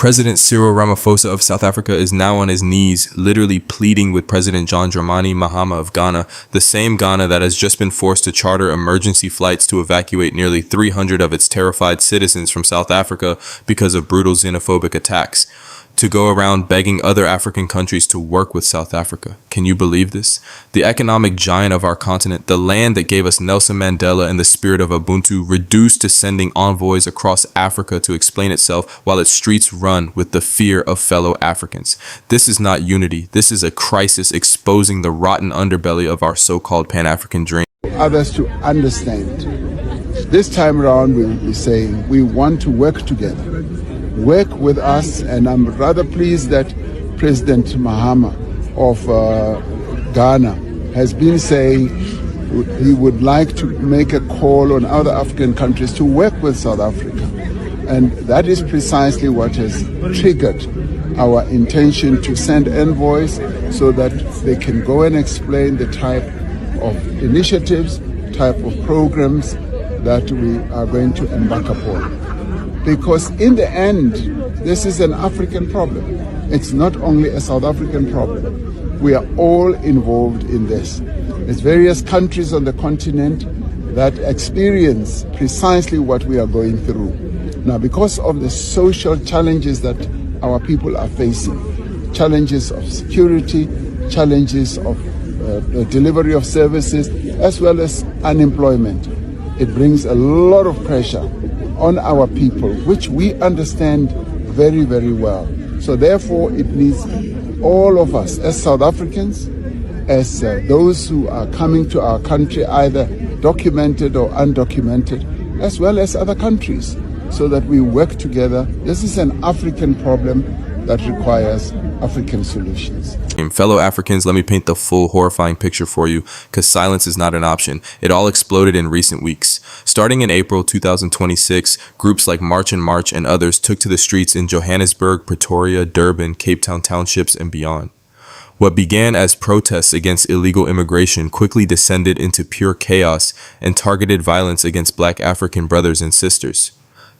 President Cyril Ramaphosa of South Africa is now on his knees, literally pleading with President John Dramani Mahama of Ghana, the same Ghana that has just been forced to charter emergency flights to evacuate nearly 300 of its terrified citizens from South Africa because of brutal xenophobic attacks, to go around begging other African countries to work with South Africa. Can you believe this? The economic giant of our continent, the land that gave us Nelson Mandela and the spirit of Ubuntu, reduced to sending envoys across Africa to explain itself while its streets run with the fear of fellow Africans. This is not unity. This is a crisis exposing the rotten underbelly of our so-called Pan-African dream. Others to understand. This time around we'll be saying we want to work together. Work with us, and I'm rather pleased that President Mahama of Ghana has been saying he would like to make a call on other African countries to work with South Africa. And that is precisely what has triggered our intention to send envoys so that they can go and explain the type of initiatives, type of programs that we are going to embark upon. Because in the end, this is an African problem. It's not only a South African problem. We are all involved in this. There's various countries on the continent that experience precisely what we are going through. Now, because of the social challenges that our people are facing, challenges of security, challenges of the delivery of services, as well as unemployment, it brings a lot of pressure on our people, which we understand very, very well. So therefore, it needs all of us as South Africans, as those who are coming to our country, either documented or undocumented, as well as other countries, so that we work together. This is an African problem that requires African solutions. Fellow Africans, let me paint the full horrifying picture for you, because silence is not an option. It all exploded in recent weeks. Starting in April 2026, groups like March and March and others took to the streets in Johannesburg, Pretoria, Durban, Cape Town townships, and beyond. What began as protests against illegal immigration quickly descended into pure chaos and targeted violence against Black African brothers and sisters.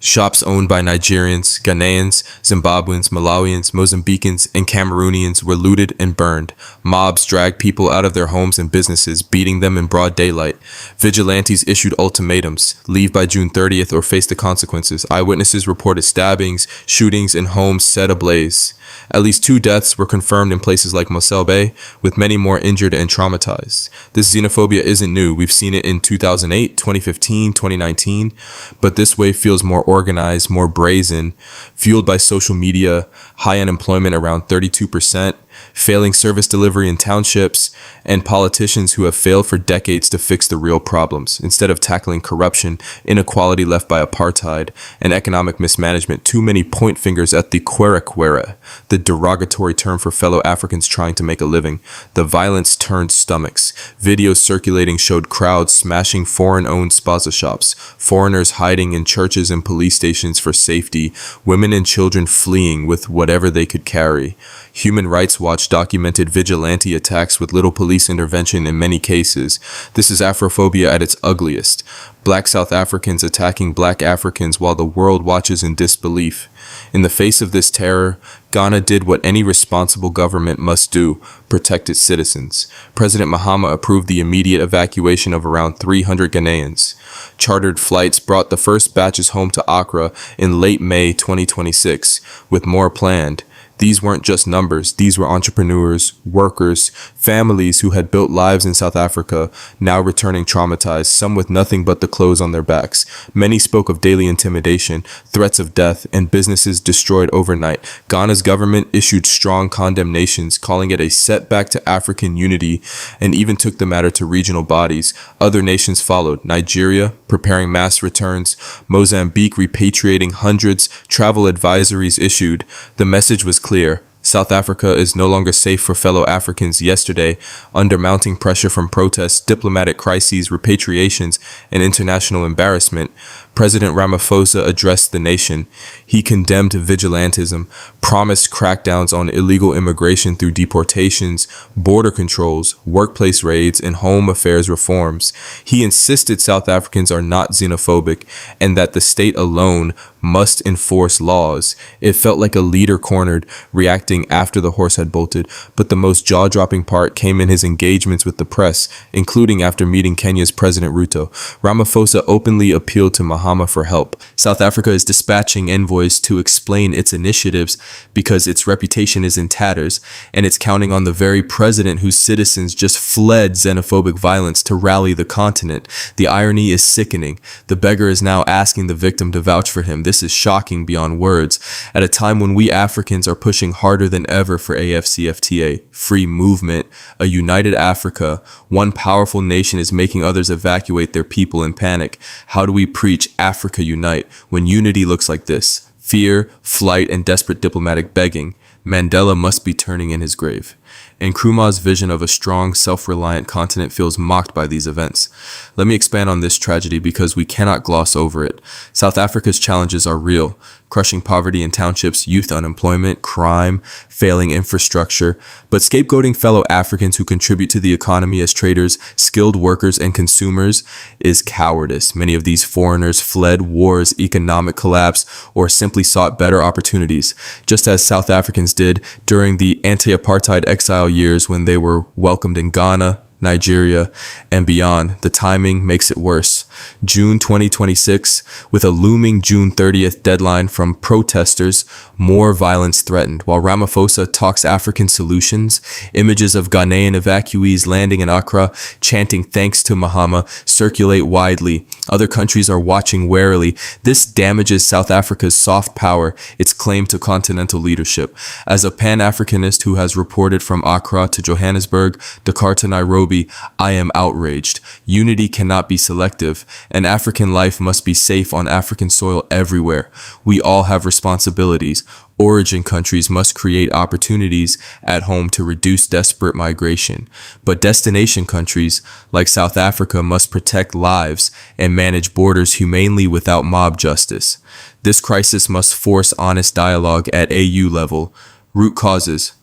Shops owned by Nigerians, Ghanaians, Zimbabweans, Malawians, Mozambicans, and Cameroonians were looted and burned. Mobs dragged people out of their homes and businesses, beating them in broad daylight. Vigilantes issued ultimatums: leave by June 30th or face the consequences. Eyewitnesses reported stabbings, shootings, and homes set ablaze. At least 2 deaths were confirmed in places like Mosel Bay, with many more injured and traumatized. This xenophobia isn't new. We've seen it in 2008, 2015, 2019, but this wave feels more organized, more brazen, fueled by social media, high unemployment around 32%, failing service delivery in townships, and politicians who have failed for decades to fix the real problems. Instead of tackling corruption, inequality left by apartheid, and economic mismanagement, too many point fingers at the kwere, the derogatory term for fellow Africans trying to make a living. The violence turned stomachs. Videos circulating showed crowds smashing foreign-owned spaza shops, foreigners hiding in churches and police stations for safety, women and children fleeing with whatever they could carry. Human Rights Watch documented vigilante attacks with little police intervention in many cases. This is Afrophobia at its ugliest. Black South Africans attacking Black Africans while the world watches in disbelief. In the face of this terror, Ghana did what any responsible government must do: protect its citizens. President Mahama approved the immediate evacuation of around 300 Ghanaians. Chartered flights brought the first batches home to Accra in late May 2026, with more planned. These weren't just numbers. These were entrepreneurs, workers, families who had built lives in South Africa, now returning traumatized, some with nothing but the clothes on their backs. Many spoke of daily intimidation, threats of death, and businesses destroyed overnight. Ghana's government issued strong condemnations, calling it a setback to African unity, and even took the matter to regional bodies. Other nations followed: Nigeria, preparing mass returns; Mozambique, repatriating hundreds; travel advisories issued. The message was clear: South Africa is no longer safe for fellow Africans. Yesterday, under mounting pressure from protests, diplomatic crises, repatriations, and international embarrassment, President Ramaphosa addressed the nation. He condemned vigilantism, promised crackdowns on illegal immigration through deportations, border controls, workplace raids, and home affairs reforms. He insisted South Africans are not xenophobic and that the state alone must enforce laws. It felt like a leader cornered, reacting after the horse had bolted, but the most jaw-dropping part came in his engagements with the press, including after meeting Kenya's President Ruto. Ramaphosa openly appealed to Mahama for help. South Africa is dispatching envoys to explain its initiatives because its reputation is in tatters, and it's counting on the very president whose citizens just fled xenophobic violence to rally the continent. The irony is sickening. The beggar is now asking the victim to vouch for him. This is shocking beyond words. At a time when we Africans are pushing harder than ever for AFCFTA, free movement, a united Africa, one powerful nation is making others evacuate their people in panic. How do we preach Africa unite when unity looks like this? Fear, flight, and desperate diplomatic begging. Mandela must be turning in his grave. Nkrumah's vision of a strong, self-reliant continent feels mocked by these events. Let me expand on this tragedy because we cannot gloss over it. South Africa's challenges are real. Crushing poverty in townships, youth unemployment, crime, failing infrastructure. But scapegoating fellow Africans who contribute to the economy as traders, skilled workers, and consumers is cowardice. Many of these foreigners fled wars, economic collapse, or simply sought better opportunities, just as South Africans did during the anti-apartheid exile years when they were welcomed in Ghana, Nigeria, and beyond. The timing makes it worse. June 2026, with a looming June 30th deadline from protesters, more violence threatened. While Ramaphosa talks African solutions, images of Ghanaian evacuees landing in Accra, chanting thanks to Mahama, circulate widely. Other countries are watching warily. This damages South Africa's soft power, its claim to continental leadership. As a Pan-Africanist who has reported from Accra to Johannesburg, Dakar to Nairobi, I am outraged. Unity cannot be selective, and African life must be safe on African soil everywhere. We all have responsibilities. Origin countries must create opportunities at home to reduce desperate migration, but destination countries like South Africa must protect lives and manage borders humanely without mob justice. This crisis must force honest dialogue at AU level. Root causes: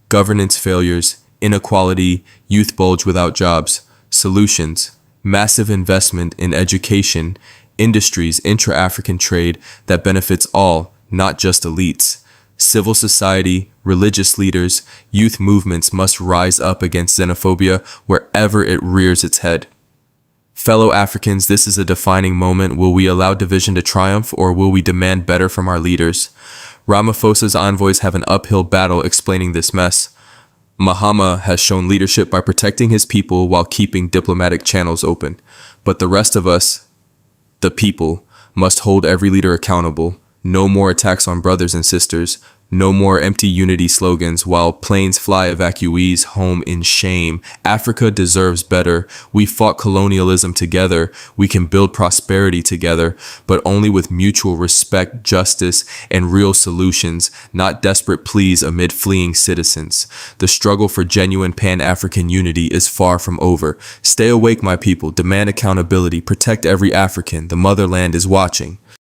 governance failures, inequality, youth bulge without jobs. Solutions: massive investment in education, industries, intra-African trade that benefits all, not just elites. Civil society, religious leaders, youth movements must rise up against xenophobia wherever it rears its head. Fellow Africans, this is a defining moment. Will we allow division to triumph, or will we demand better from our leaders? Ramaphosa's envoys have an uphill battle explaining this mess. Mahama has shown leadership by protecting his people while keeping diplomatic channels open. But the rest of us, the people, must hold every leader accountable. No more attacks on brothers and sisters. No more empty unity slogans while planes fly evacuees home in shame. Africa deserves better. We fought colonialism together. We can build prosperity together, but only with mutual respect, justice, and real solutions, not desperate pleas amid fleeing citizens. The struggle for genuine Pan-African unity is far from over. Stay awake, my people. Demand accountability. Protect every African. The motherland is watching.